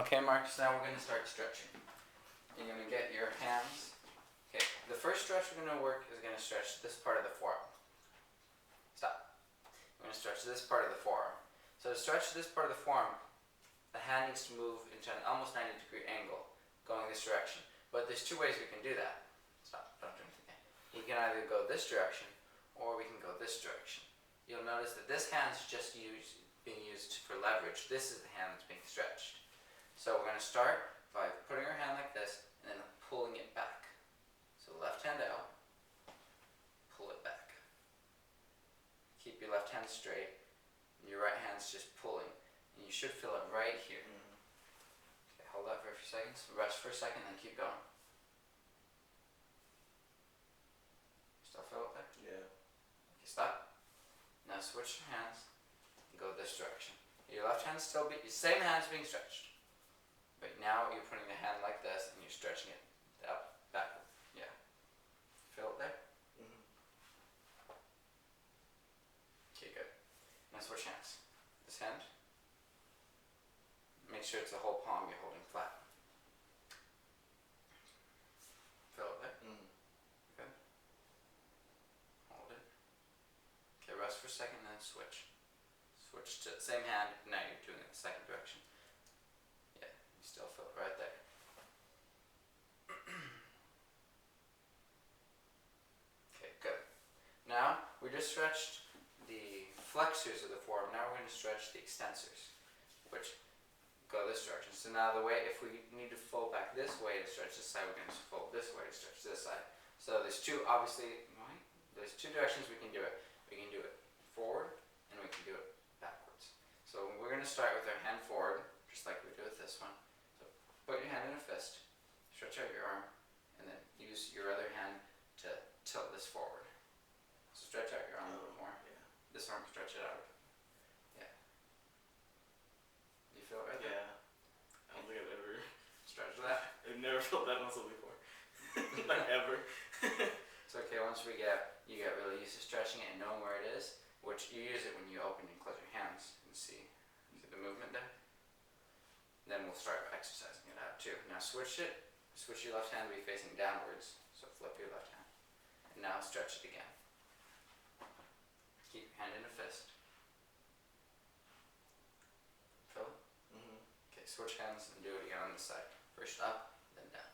Okay, Marcus, now we're going to start stretching. You're going to get your hands. Okay, the first stretch we're going to work is going to stretch this part of the forearm. Stop. We're going to stretch this part of the forearm. So to stretch this part of the forearm, the hand needs to move into an almost 90-degree angle, going this direction. But there's two ways we can do that. Stop, don't do anything. We can either go this direction, or we can go this direction. You'll notice that this hand is just being used for leverage. This is the hand that's being stretched. So we're going to start by putting our hand like this and then pulling it back. So left hand out, pull it back. Keep your left hand straight, and your right hand's just pulling. And you should feel it right here. Okay, hold that for a few seconds, rest for a second, then keep going. Still feel it there? Yeah. Okay, stop. Now switch your hands and go this direction. Your left hand's still, your same hand's being stretched. But now you're putting the hand like this and you're stretching it up, backward. Yeah. Feel it there? Okay, good. Now switch hands. This hand. Make sure it's the whole palm you're holding flat. Feel it there? Good. Hold it. Okay, rest for a second and then switch. Switch to the same hand, now you're doing it the second direction. Yeah, you still feel it right there. Okay, good. Now, we just stretched the flexors of the forearm, now we're going to stretch the extensors, which go this direction. So now the way, if we need to fold back this way to stretch this side, we're going to fold this way to stretch this side. So there's two, obviously, right? There's two directions we can do it. We can do it forward, and we can do it backwards. So we're going to start with our hand forward, just like we do with this one. So put your hand in a fist, stretch out your arm, and then use your other hand to tilt this forward. So stretch out your arm a little more. Yeah. This arm, stretch it out. Yeah. You feel it right there? Yeah. I don't think I've ever Stretch that. I've never felt that muscle before. Like ever. It's okay once you get really used to stretching it and knowing where it is, which you use it when you open and close your hands and see the movement there. Then we'll start exercising it out too. Now switch it. Switch your left hand to be facing downwards. So flip your left hand. And now stretch it again. Keep your hand in a fist. Feel it? Okay, switch hands and do it again on this side. First up, then down.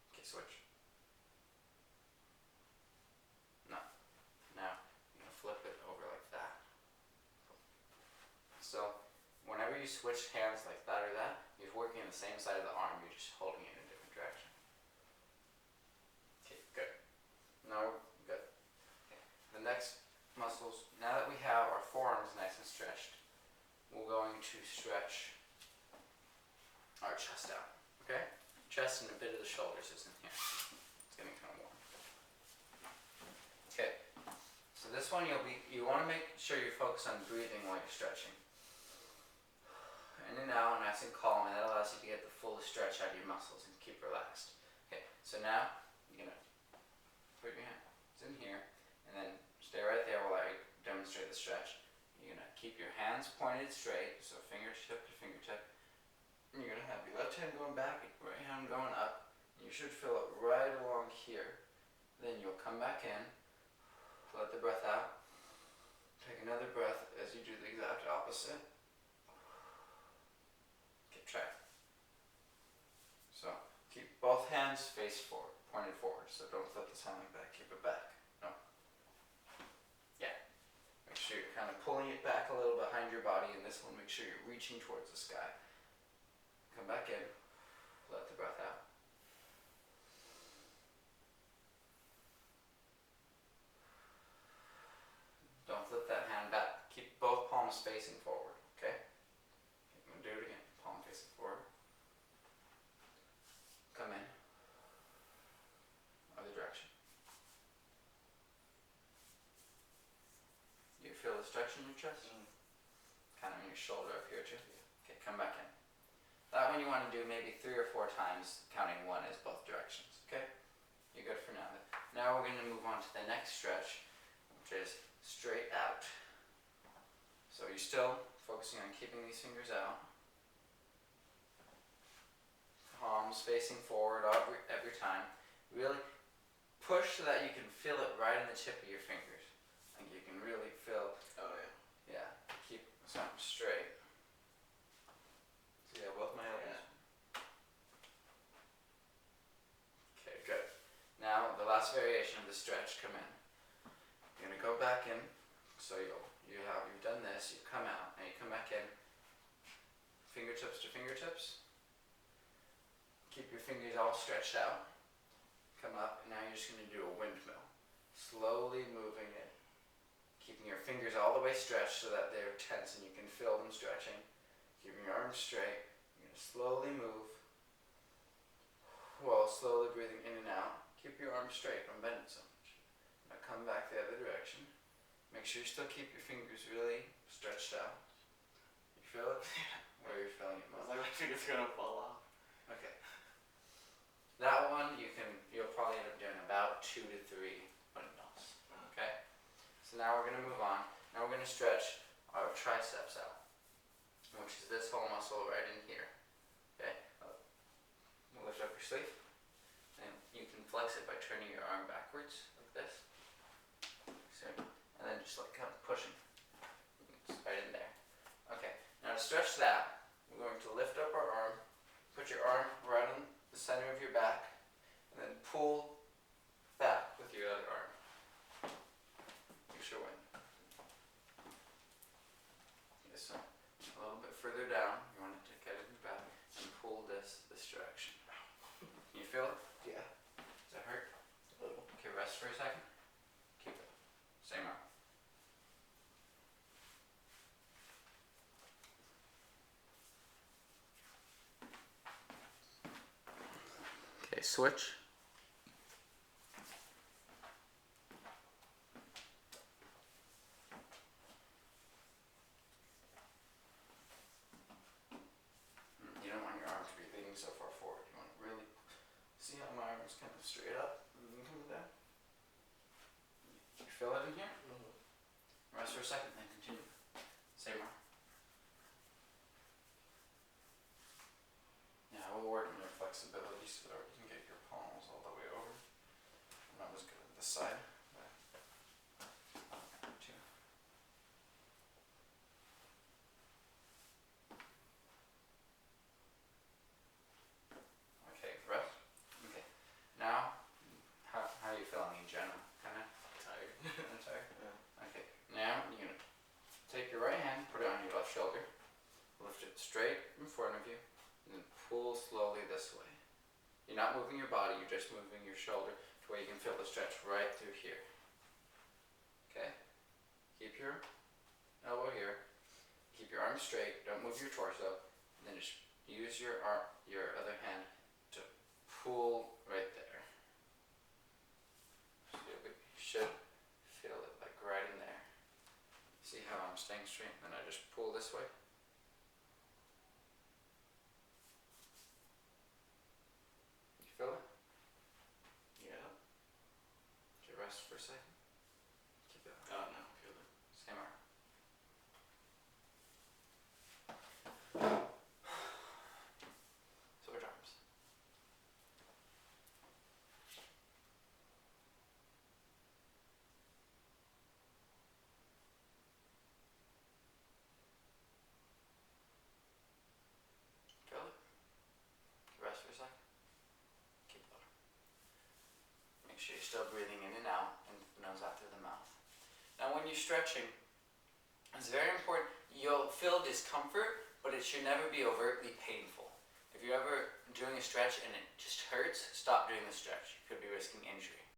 Okay, switch. No. Now, you're going to flip it over like that. So, whenever you switch hands like that or that, you're working on the same side of the arm, you're just holding it in a different direction. Okay, good. Now we're good. Okay. The next muscles, now that we have our forearms nice and stretched, we're going to stretch our chest out. Okay? Chest and a bit of the shoulders is in here. It's getting kind of warm. Okay. So this one you want to make sure you focus on breathing while you're stretching. In and out, nice and calm, and that allows you to get the fullest stretch out of your muscles and keep relaxed. Okay, so now you're going to put your hands in here, and then stay right there while I demonstrate the stretch. You're going to keep your hands pointed straight, so fingertip to fingertip. And you're going to have your left hand going back, your right hand going up, and you should feel it right along here. Then you'll come back in, let the breath out, take another breath as you do the exact opposite. Try. So keep both hands face forward, pointed forward. So don't flip this hand like that. Keep it back. No. Yeah. Make sure you're kind of pulling it back a little behind your body. And this one, make sure you're reaching towards the sky. Come back in. Let the breath out. Don't flip that hand back. Keep both palms facing forward. Okay? I'm going to do it again. Palm facing forward. Come in. Other direction. Do you feel the stretch in your chest? Kind of in your shoulder up here too? Okay, come back in. That one you want to do maybe 3 or 4 times, counting 1 as both directions. Okay? You're good for now. Now we're going to move on to the next stretch, which is straight out. So you're still focusing on keeping these fingers out. Palms facing forward every time. Really push so that you can feel it right in the tip of your fingers. Like you can really feel. Oh yeah. Yeah. Keep something straight. So yeah, both my elbows. Yeah. Okay, good. Now the last variation of the stretch, come in. You're gonna go back in. So you've done this, you come out, and you come back in. Fingertips to fingertips. Keep your fingers all stretched out. Come up, and now you're just going to do a windmill. Slowly moving it. Keeping your fingers all the way stretched so that they're tense and you can feel them stretching. Keeping your arms straight. You're going to slowly move while slowly breathing in and out. Keep your arms straight, don't bend it so much. Now come back the other direction. Make sure you still keep your fingers really stretched out. You feel it? Where you're feeling it I was most? like, I think it's gonna fall off. Okay. That one you'll probably end up doing about 2 to 3 windmills. Okay? So now we're gonna move on. Now we're gonna stretch our triceps out, which is this whole muscle right in here. Okay? Lift up your sleeve. And you can flex it by turning your arm backwards like this. So, and then just like kind of pushing. It's right in there. Okay. Now to stretch that, we're going to lift up our arm, put your arm right on the center of your back, and then pull back with your other arm. Make sure when. This one. A little bit further down, you want to get it in your back, and pull this direction. Can you feel it? Yeah. Does that hurt? A little. Okay, rest for a second. Keep it. Same arm. Okay, switch. You don't want your arm to be leaning so far forward. You want to really see how my arm is kind of straight up and then coming down. You feel it in here? Rest for a second, then continue. Same arm. Yeah, we'll work on your flexibility so that we can get your palms all the way over. I'm not as good at this side, but too. Okay, rest. Okay. Now, how are you feeling in general? Kinda Tired. tired? Yeah. Okay. Now you're gonna take your right hand, put it on your left shoulder, lift it straight in front of you, and then pull slowly this way. You're not moving your body, you're just moving your shoulder to where you can feel the stretch right through here. Okay? Keep your elbow here. Keep your arms straight, don't move your torso, and then just use your other hand to pull right there. So you should feel it like right in there. See how I'm staying straight? And I just pull this way. You feel it? Yeah. Okay, rest for a second. Keep it. Oh no, feel it. Same arm. Switch arms. Feel it? Rest for a second. Keep it. Make sure you're still breathing in and out, and nose out through the mouth. Now when you're stretching, it's very important, you'll feel discomfort, but it should never be overtly painful. If you're ever doing a stretch and it just hurts, stop doing the stretch. You could be risking injury.